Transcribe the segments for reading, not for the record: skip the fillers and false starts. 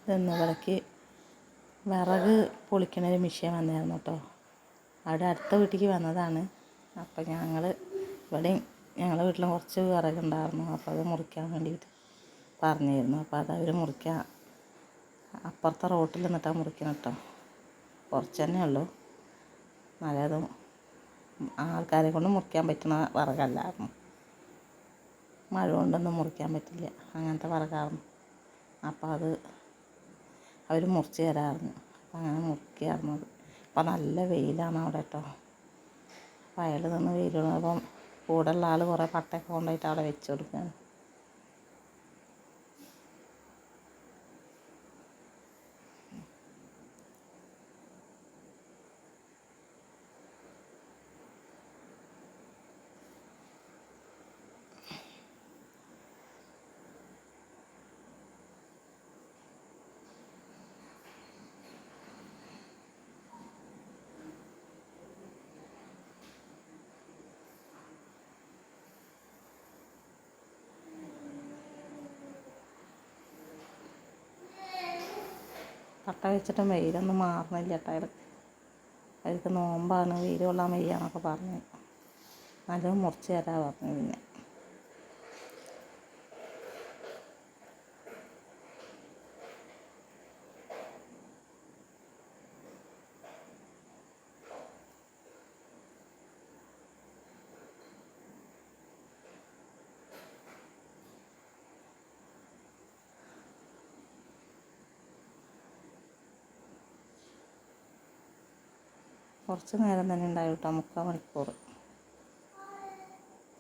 ഇതെന്ന് ഇവിടേക്ക് വിറക് പൊളിക്കണൊരു മെഷീൻ വന്നായിരുന്നു കേട്ടോ. അവിടെ അടുത്ത വീട്ടിലേക്ക് വന്നതാണ്. അപ്പം ഞങ്ങളുടെ വീട്ടിലും കുറച്ച് വിറകുണ്ടായിരുന്നു. അപ്പോൾ അത് മുറിക്കാൻ വേണ്ടിയിട്ട് പറഞ്ഞിരുന്നു. അപ്പോൾ അതവർ മുറിക്കാൻ അപ്പുറത്തെ റോട്ടിൽ നിന്നിട്ടാണ് മുറിക്കണം കേട്ടോ. കുറച്ച് തന്നെ ഉള്ളൂ. നല്ലതും ആൾക്കാരെ കൊണ്ട് മുറിക്കാൻ പറ്റുന്ന വിറകല്ലായിരുന്നു. മഴ കൊണ്ടൊന്നും മുറിക്കാൻ പറ്റില്ല, അങ്ങനത്തെ വിറകായിരുന്നു. അപ്പോൾ അത് അവർ മുറിച്ച് തരാമായിരുന്നു. അപ്പം അങ്ങനെ മുറിക്കായിരുന്നു. അപ്പം നല്ല വെയിലാണ് അവിടെ കേട്ടോ. വയലിൽ നിന്ന് വെയിൽ കൊണ്ടപ്പം കൂടെയുള്ള ആൾ കുറേ പട്ടയൊക്കെ കൊണ്ടുപോയിട്ട് അവിടെ വെച്ച് കൊടുക്കുകയാണ്. പട്ട വെച്ചിട്ടും വെയിലൊന്നും മാറുന്നില്ല കേട്ടോ. അവർക്ക് നോമ്പാണ്, വെയിൽ കൊള്ളാൻ വയ്യാന്നൊക്കെ പറഞ്ഞു. നല്ലത് മുറിച്ച് തരാൻ പറഞ്ഞു. പിന്നെ കുറച്ച് നേരം തന്നെ ഉണ്ടായി കേട്ടോ. 3/4 മണിക്കൂർ.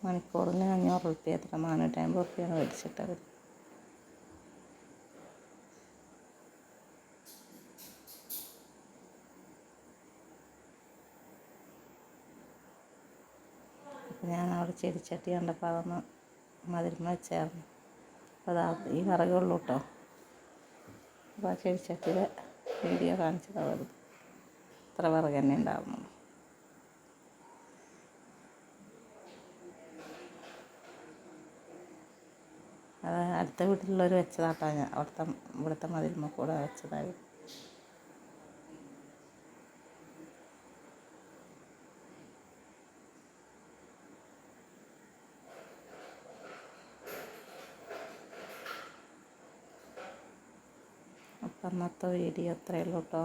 മണിക്കൂറിന് 500 റുപ്യ, എത്ര 450 റുപ്യാണ് മേടിച്ചിട്ടവർ. അപ്പം ഞാൻ അവിടെ ചെടിച്ചട്ടി കണ്ടപ്പോൾ അതൊന്ന് മതിൽമ വെച്ചായിരുന്നു. അപ്പോൾ അതാ ഈ വിറകുള്ളൂ കേട്ടോ. അപ്പോൾ ആ ചെടിച്ചട്ടിയുടെ വീഡിയോ കാണിച്ചതാണ് വെറുതെ. ഇത്ര വിറക് തന്നെ ഉണ്ടാകുന്നുള്ളൂ. അത് അടുത്ത വീട്ടിലുള്ളവർ വെച്ചതാട്ടോ. ഞാൻ ഇവിടുത്തെ മതിൽമ കൂടെ വെച്ചതായി. അപ്പം അന്നത്തെ വീഡിയോ അത്രയേ ഉള്ളൂ കേട്ടോ.